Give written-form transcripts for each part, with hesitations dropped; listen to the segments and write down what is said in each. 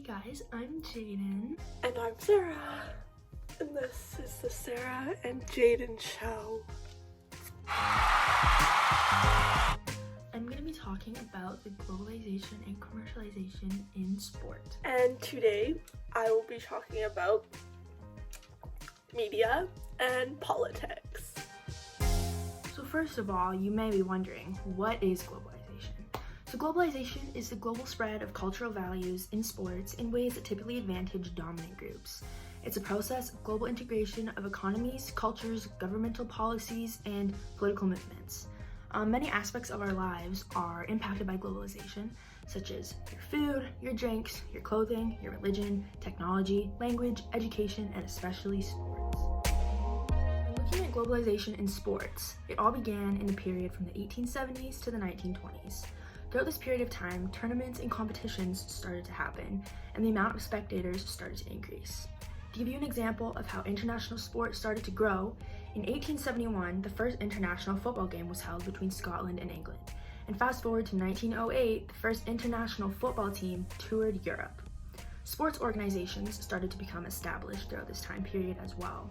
guys, I'm Jaden. And I'm Sarah. And this is the Sarah and Jaden show. I'm going to be talking about the globalization and commercialization in sport. And today I will be talking about media and politics. So first of all, you may be wondering, what is globalization? So globalization is the global spread of cultural values in sports in ways that typically advantage dominant groups. It's a process of global integration of economies, cultures, governmental policies, and political movements. Many aspects of our lives are impacted by globalization, such as your food, your drinks, your clothing, your religion, technology, language, education, and especially sports. When looking at globalization in sports, it all began in the period from the 1870s to the 1920s. Throughout this period of time, tournaments and competitions started to happen, and the amount of spectators started to increase. To give you an example of how international sport started to grow, in 1871, the first international football game was held between Scotland and England. And fast forward to 1908, the first international football team toured Europe. Sports organizations started to become established throughout this time period as well,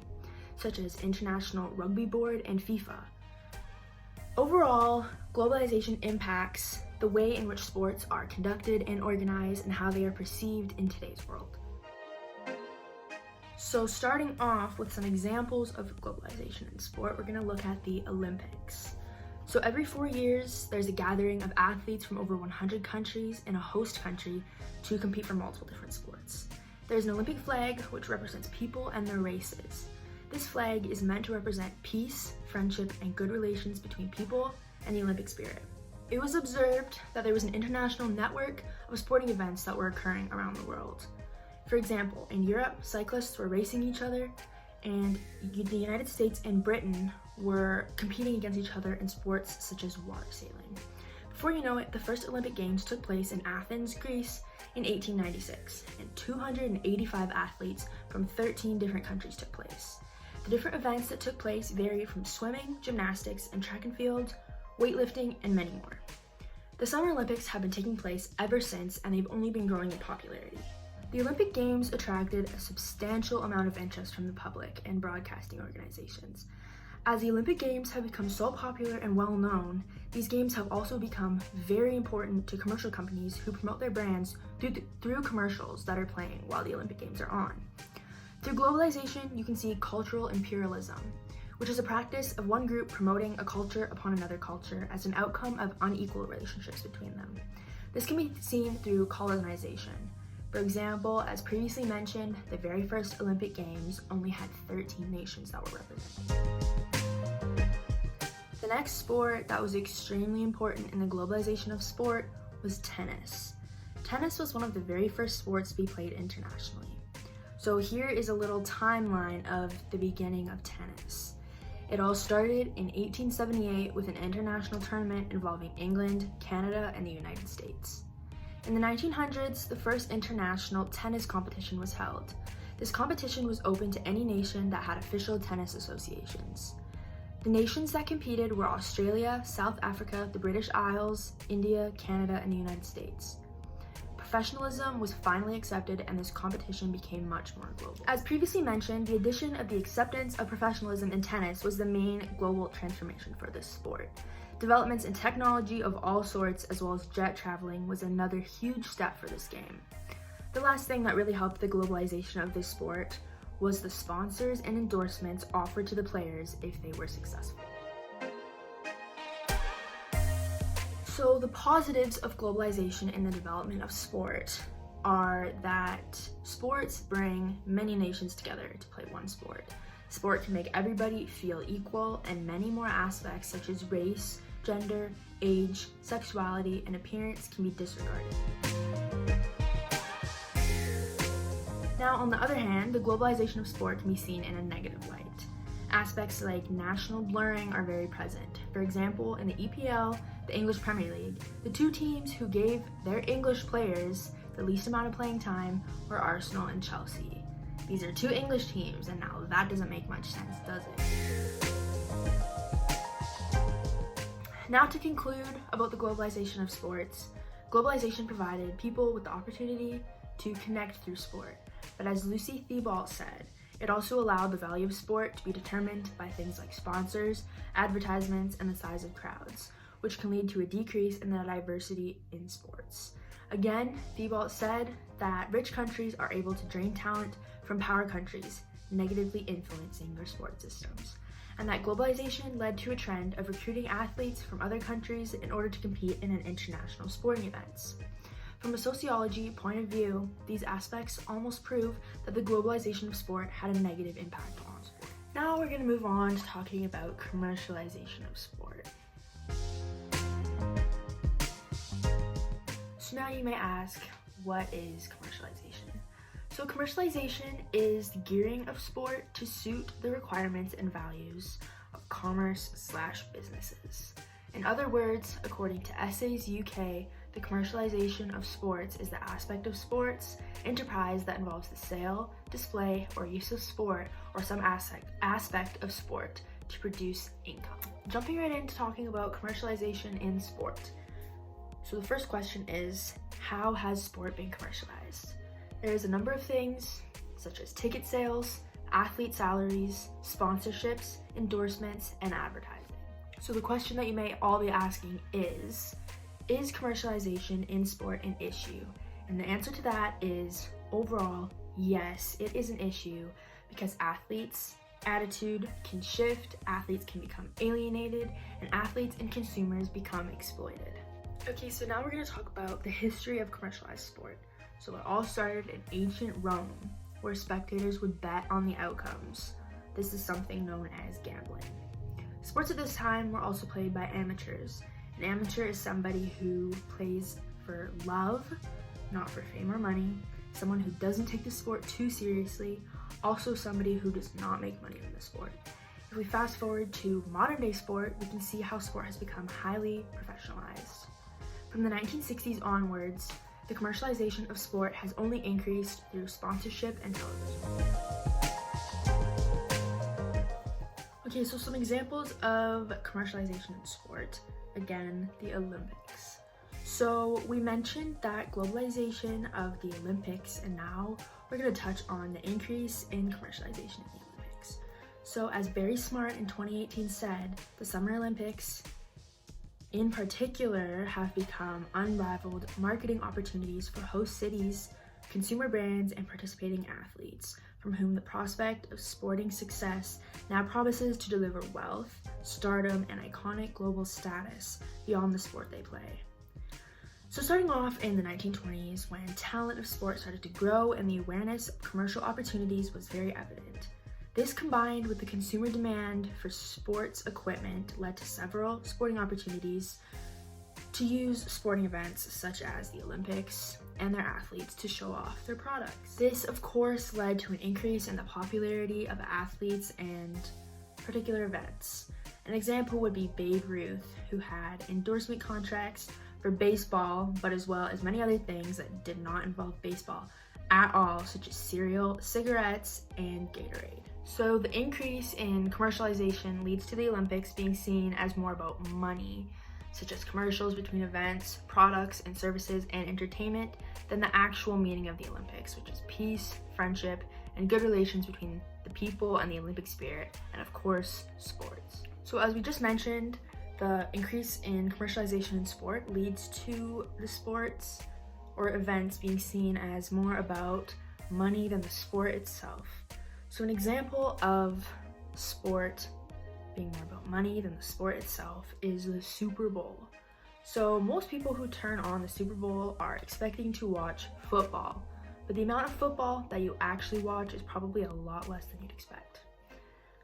such as International Rugby Board and FIFA. Overall, globalization impacts the way in which sports are conducted and organized and how they are perceived in today's world. So starting off with some examples of globalization in sport, we're going to look at the Olympics. So every 4 years, there's a gathering of athletes from over 100 countries in a host country to compete for multiple different sports. There's an Olympic flag, which represents people and their races. This flag is meant to represent peace, friendship, and good relations between people and the Olympic spirit. It was observed that there was an international network of sporting events that were occurring around the world. For example, in Europe, cyclists were racing each other, and the United States and Britain were competing against each other in sports such as water sailing. Before you know it, the first Olympic Games took place in Athens, Greece in 1896, and 285 athletes from 13 different countries took place. The different events that took place varied from swimming, gymnastics, and track and field, weightlifting, and many more. The Summer Olympics have been taking place ever since, and they've only been growing in popularity. The Olympic Games attracted a substantial amount of interest from the public and broadcasting organizations. As the Olympic Games have become so popular and well known, these games have also become very important to commercial companies who promote their brands through commercials that are playing while the Olympic Games are on. Through globalization, you can see cultural imperialism, which is a practice of one group promoting a culture upon another culture as an outcome of unequal relationships between them. This can be seen through colonization. For example, as previously mentioned, the very first Olympic Games only had 13 nations that were represented. The next sport that was extremely important in the globalization of sport was tennis. Tennis was one of the very first sports to be played internationally. So here is a little timeline of the beginning of tennis. It all started in 1878 with an international tournament involving England, Canada, and the United States. In the 1900s, the first international tennis competition was held. This competition was open to any nation that had official tennis associations. The nations that competed were Australia, South Africa, the British Isles, India, Canada, and the United States. Professionalism was finally accepted, and this competition became much more global. As previously mentioned, the addition of the acceptance of professionalism in tennis was the main global transformation for this sport. Developments in technology of all sorts, as well as jet traveling, was another huge step for this game. The last thing that really helped the globalization of this sport was the sponsors and endorsements offered to the players if they were successful. So the positives of globalization in the development of sport are that sports bring many nations together to play one sport. Sport can make everybody feel equal, and many more aspects such as race, gender, age, sexuality, and appearance can be disregarded. Now, on the other hand, the globalization of sport can be seen in a negative light. Aspects like national blurring are very present. For example, in the EPL, the English Premier League, the two teams who gave their English players the least amount of playing time were Arsenal and Chelsea. These are two English teams, and now that doesn't make much sense, does it? Now to conclude about the globalization of sports, globalization provided people with the opportunity to connect through sport. But as Lucy Thibault said, it also allowed the value of sport to be determined by things like sponsors, advertisements, and the size of crowds, which can lead to a decrease in the diversity in sports. Again, Thibault said that rich countries are able to drain talent from poor countries, negatively influencing their sport systems, and that globalization led to a trend of recruiting athletes from other countries in order to compete in an international sporting events. From a sociology point of view, these aspects almost prove that the globalization of sport had a negative impact on sport. Now we're going to move on to talking about commercialization of sport. So now you may ask, what is commercialization? So commercialization is the gearing of sport to suit the requirements and values of commerce/businesses. In other words, according to Essays UK, the commercialization of sports is the aspect of sports enterprise that involves the sale, display, or use of sport or some aspect of sport to produce income. Jumping right into talking about commercialization in sport. So the first question is, how has sport been commercialized? There's a number of things such as ticket sales, athlete salaries, sponsorships, endorsements, and advertising. So the question that you may all be asking is commercialization in sport an issue? And the answer to that is, overall, yes, it is an issue because athletes' attitude can shift, athletes can become alienated, and athletes and consumers become exploited. Okay, so now we're going to talk about the history of commercialized sport. So it all started in ancient Rome, where spectators would bet on the outcomes. This is something known as gambling. Sports at this time were also played by amateurs. An amateur is somebody who plays for love, not for fame or money, someone who doesn't take the sport too seriously, also somebody who does not make money from the sport. If we fast forward to modern day sport, we can see how sport has become highly professionalized. From the 1960s onwards, the commercialization of sport has only increased through sponsorship and television. Okay, so some examples of commercialization in sport. Again, the Olympics. So we mentioned that globalization of the Olympics, and now we're going to touch on the increase in commercialization in the Olympics. So as Barry Smart in 2018 said, the Summer Olympics in particular have become unrivaled marketing opportunities for host cities, consumer brands, and participating athletes, from whom the prospect of sporting success now promises to deliver wealth, stardom, and iconic global status beyond the sport they play. So starting off in the 1920s, when talent of sport started to grow and the awareness of commercial opportunities was very evident. This, combined with the consumer demand for sports equipment, led to several sporting opportunities to use sporting events such as the Olympics and their athletes to show off their products. This, of course, led to an increase in the popularity of athletes and particular events. An example would be Babe Ruth, who had endorsement contracts for baseball, but as well as many other things that did not involve baseball at all, such as cereal, cigarettes, and Gatorade. So the increase in commercialization leads to the Olympics being seen as more about money, such as commercials between events, products and services, and entertainment, than the actual meaning of the Olympics, which is peace, friendship, and good relations between the people and the Olympic spirit, and of course, sports. So as we just mentioned, the increase in commercialization in sport leads to the sports or events being seen as more about money than the sport itself. So an example of sport being more about money than the sport itself is the Super Bowl. So most people who turn on the Super Bowl are expecting to watch football, but the amount of football that you actually watch is probably a lot less than you'd expect.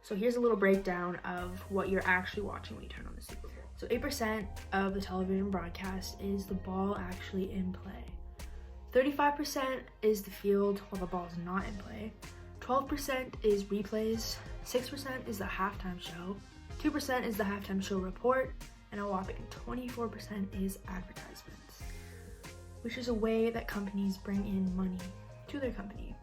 So here's a little breakdown of what you're actually watching when you turn on the Super Bowl. So 8% of the television broadcast is the ball actually in play. 35% is the field while the ball is not in play. 12% is replays, 6% is the halftime show, 2% is the halftime show report, and a whopping 24% is advertisements, which is a way that companies bring in money to their company.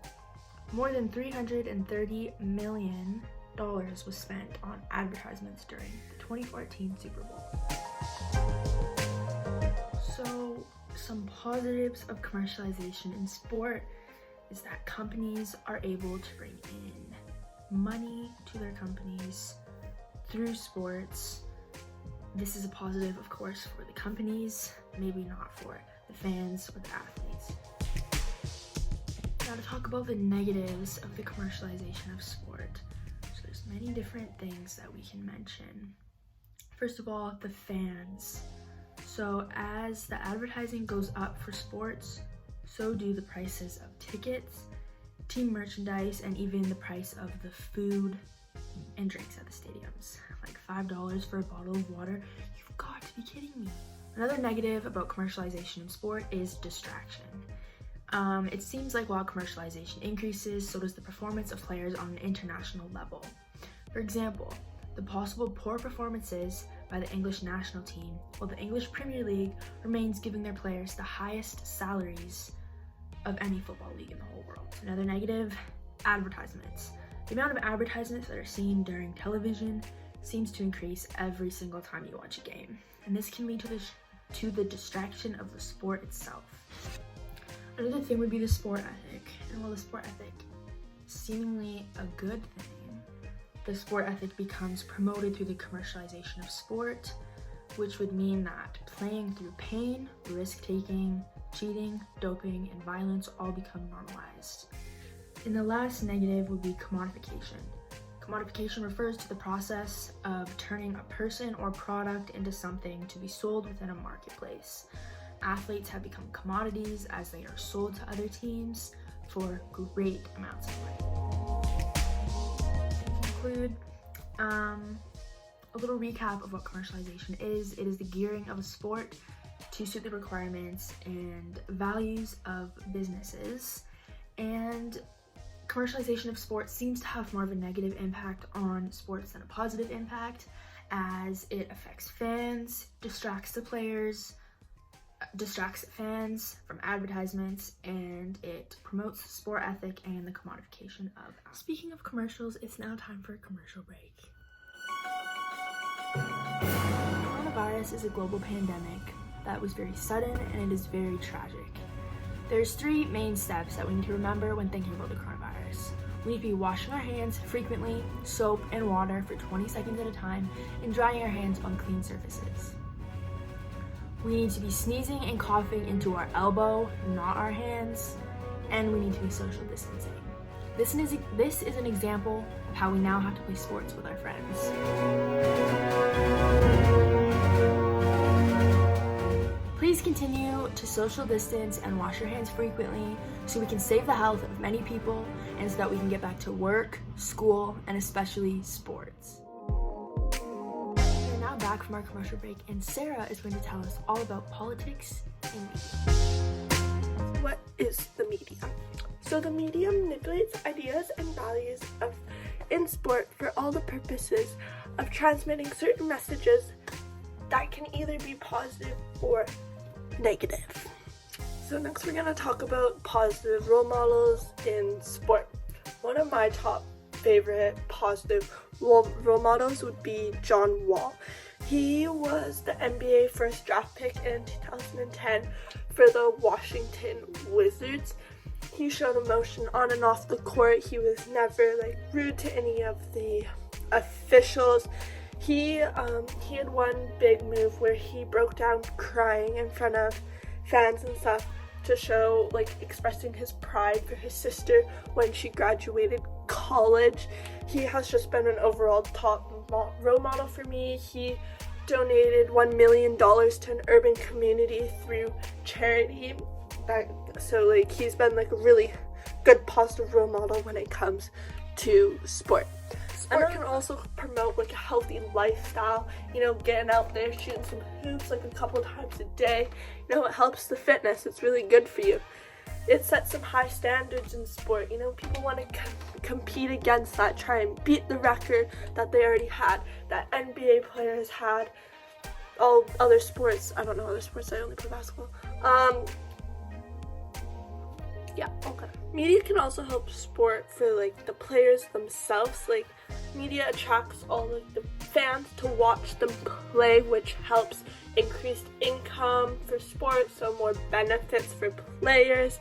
More than $330 million was spent on advertisements during the 2014 Super Bowl. So some positives of commercialization in sport is that companies are able to bring in money to their companies through sports. This is a positive, of course, for the companies, maybe not for the fans or the athletes. Now to talk about the negatives of the commercialization of sport. So there's many different things that we can mention. First of all, the fans. So as the advertising goes up for sports, so do the prices of tickets, team merchandise, and even the price of the food and drinks at the stadiums. Like $5 for a bottle of water. You've got to be kidding me. Another negative about commercialization in sport is distraction. It seems like while commercialization increases, so does the performance of players on an international level. For example, the possible poor performances by the English national team, while the English Premier League remains giving their players the highest salaries of any football league in the whole world. Another negative, advertisements. The amount of advertisements that are seen during television seems to increase every single time you watch a game, and this can lead to the distraction of the sport itself. Another thing would be the sport ethic, and while the sport ethic is seemingly a good thing, the sport ethic becomes promoted through the commercialization of sport, which would mean that playing through pain, risk-taking, cheating, doping, and violence all become normalized. And the last negative would be commodification. Commodification refers to the process of turning a person or product into something to be sold within a marketplace. Athletes have become commodities as they are sold to other teams for great amounts of money. To conclude, a little recap of what commercialization is. It is the gearing of a sport to suit the requirements and values of businesses, and commercialization of sports seems to have more of a negative impact on sports than a positive impact, as it affects fans, distracts the players, distracts fans from advertisements, and it promotes sport ethic and the commodification of. Speaking of commercials, it's now time for a commercial break. Coronavirus is a global pandemic that was very sudden, and it is very tragic. There's 3 main steps that we need to remember when thinking about the coronavirus. We need to be washing our hands frequently, soap and water for 20 seconds at a time, and drying our hands on clean surfaces. We need to be sneezing and coughing into our elbow, not our hands, and we need to be social distancing. This is an example of how we now have to play sports with our friends. Please continue to social distance and wash your hands frequently so we can save the health of many people and so that we can get back to work, school, and especially sports. We're now back from our commercial break, and Sarah is going to tell us all about politics and media. What is the media? So the media manipulates ideas and values in sport for all the purposes of transmitting certain messages that can either be positive or negative. So next we're going to talk about positive role models in sport. One of my top favorite positive role models would be John Wall. He was the NBA first draft pick in 2010 for the Washington Wizards. He showed emotion on and off the court. He was never rude to any of the officials. He had one big move where he broke down crying in front of fans and stuff to show expressing his pride for his sister when she graduated college. He has just been an overall top role model for me. He donated $1 million to an urban community through charity. So he's been a really good positive role model when it comes to sport. Sport can also promote a healthy lifestyle, getting out there, shooting some hoops a couple times a day. It helps the fitness. It's really good for you. It sets some high standards in sport. People want to compete against that, try and beat the record that they already had, that NBA players had. All other sports, I don't know other sports, I only play basketball. Yeah, okay. Media can also help sport for the players themselves. Media attracts all the fans to watch them play, which helps increased income for sports, so more benefits for players.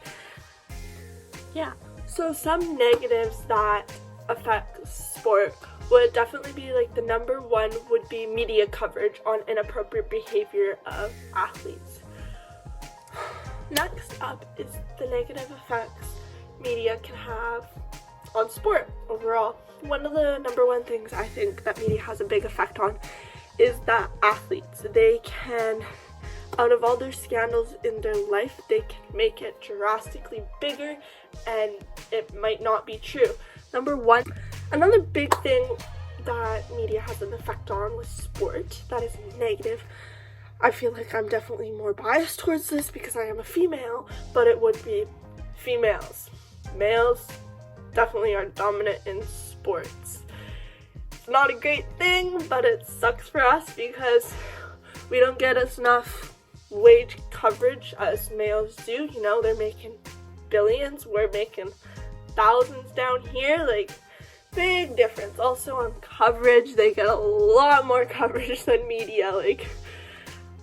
Yeah, so some negatives that affect sport would definitely be like the number one would be media coverage on inappropriate behavior of athletes. Next up is the negative effects media can have on sport overall. One of the number one things I think that media has a big effect on is that athletes, they can, out of all their scandals in their life, they can make it drastically bigger and it might not be true. Number one, another big thing that media has an effect on with sport that is negative, I feel like I'm definitely more biased towards this because I am a female, but it would be females. Males definitely are dominant in sports. It's not a great thing, but it sucks for us because we don't get as enough wage coverage as males do. You know, they're making billions, we're making thousands down here, like big difference. Also on coverage, they get a lot more coverage than media. Like,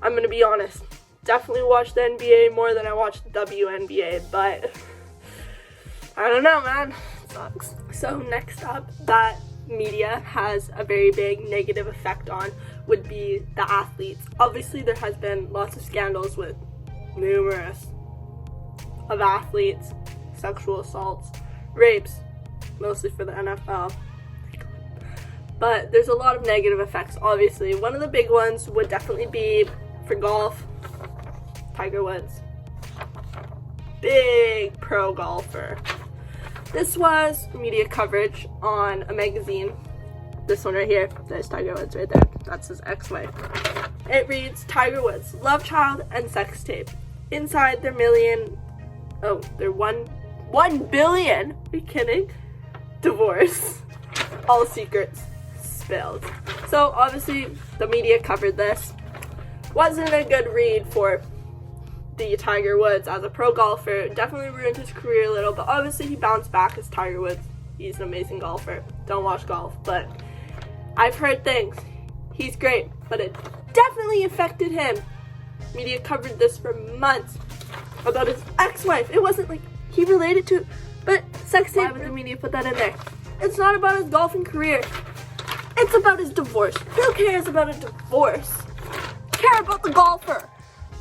I'm gonna be honest, definitely watch the NBA more than I watch the WNBA, but I don't know, man, it sucks. So next up that media has a very big negative effect on would be the athletes. Obviously there has been lots of scandals with numerous of athletes, sexual assaults, rapes, mostly for the NFL. But there's a lot of negative effects, obviously. One of the big ones would definitely be for golf, Tiger Woods. Big pro golfer. This was media coverage on a magazine. This one right here, there's Tiger Woods right there. That's his ex-wife. It reads, Tiger Woods, love child and sex tape. Inside their they're 1 billion, are you kidding? Divorce. All secrets spilled. So obviously the media covered this. Wasn't a good read for the Tiger Woods as a pro golfer. Definitely ruined his career a little, but obviously he bounced back as Tiger Woods. He's an amazing golfer. Don't watch golf, but I've heard things. He's great, but it definitely affected him. Media covered this for months about his ex-wife. It wasn't like he related to, but sex tape. Why would the media put that in there? It's not about his golfing career. It's about his divorce. Who cares about a divorce? Care about the golfer.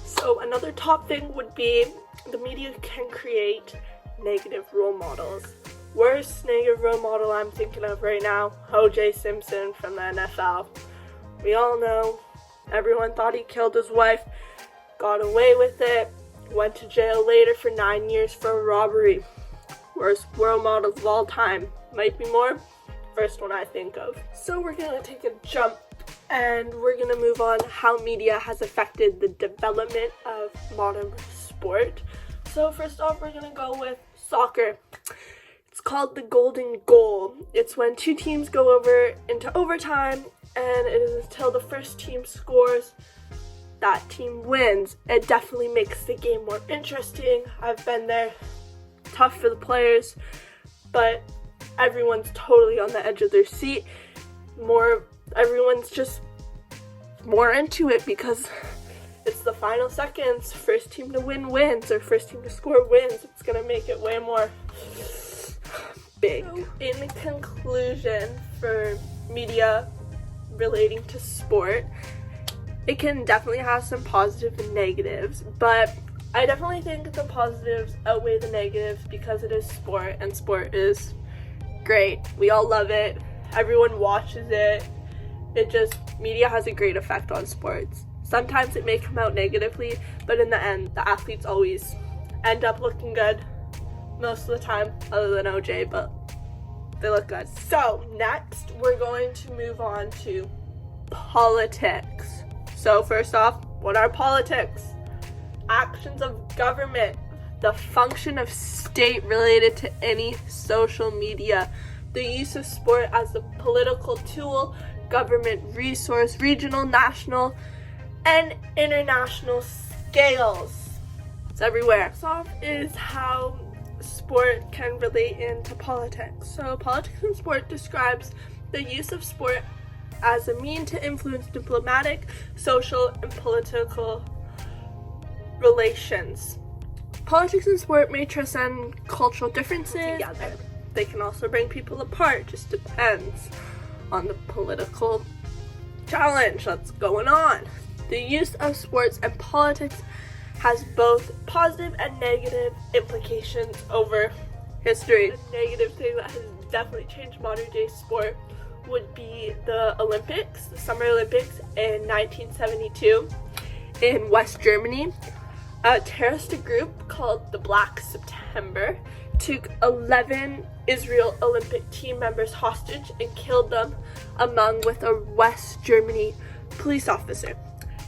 So another top thing would be the media can create negative role models. Worst negative role model I'm thinking of right now, O.J. Simpson from the NFL. We all know, everyone thought he killed his wife, got away with it, went to jail later for 9 years for a robbery. Worst role models of all time. Might be more. First one I think of. So we're gonna take a jump and we're gonna move on how media has affected the development of modern sport. So first off, we're gonna go with soccer. It's called the golden goal. It's when two teams go over into overtime and it is until the first team scores, that team wins. It definitely makes the game more interesting. I've been there. Tough for the players, but everyone's totally on the edge of their seat. Everyone's just more into it because it's the final seconds. First team to win wins, or first team to score wins. It's gonna make it way more big. So, in conclusion, for media relating to sport, it can definitely have some positives and negatives, but I definitely think the positives outweigh the negatives because it is sport, and sport is great. We all love it. Everyone watches it. Media has a great effect on sports. Sometimes it may come out negatively, but in the end, the athletes always end up looking good. Most of the time, other than OJ, but they look good. So next, we're going to move on to politics. So first off, what are politics? Actions of government, the function of state related to any social media, the use of sport as a political tool, government resource, regional, national, and international scales. It's everywhere. Next off is how sport can relate into politics. So politics and sport describes the use of sport as a mean to influence diplomatic, social, and political relations. Politics and sport may transcend cultural differences together. They can also bring people apart, just depends on the political challenge that's going on. The use of sports and politics has both positive and negative implications over history. A negative thing that has definitely changed modern day sport would be the Olympics, the Summer Olympics in 1972 in West Germany. A terrorist group called the Black September took 11 Israel Olympic team members hostage and killed them, among with a West Germany police officer.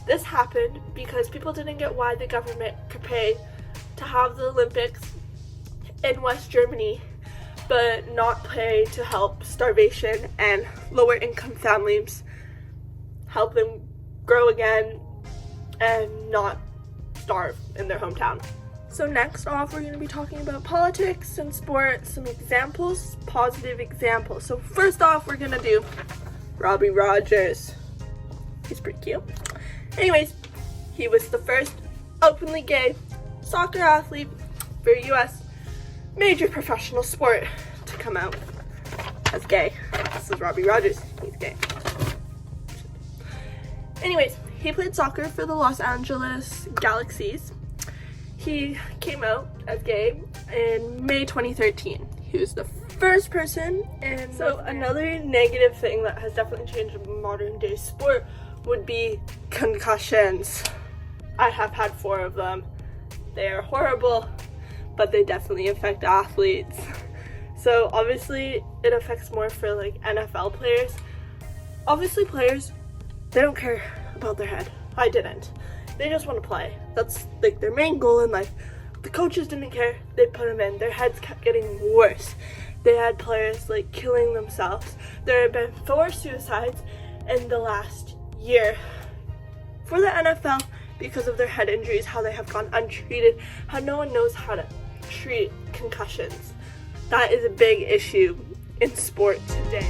This happened because people didn't get why the government could pay to have the Olympics in West Germany, but not pay to help starvation and lower income families, help them grow again and not starve in their hometown. So next off, we're going to be talking about politics and sport, some examples, positive examples. So first off, we're going to do Robbie Rogers. He's pretty cute. Anyways, he was the first openly gay soccer athlete for U.S. major professional sport to come out as gay. This is Robbie Rogers. He's gay. Anyways, he played soccer for the Los Angeles Galaxies. He came out as gay in May 2013. He was the first person, and so another negative thing that has definitely changed modern day sport would be concussions. I have had 4 of them. They are horrible, but they definitely affect athletes. So obviously it affects more for like NFL players. Obviously players, they don't care about their head. I didn't. They just want to play. That's like their main goal in life. The coaches didn't care. They put them in. Their heads kept getting worse. They had players like killing themselves. There have been 4 suicides in the last year for the NFL because of their head injuries, how they have gone untreated, how no one knows how to treat concussions. That is a big issue in sport today.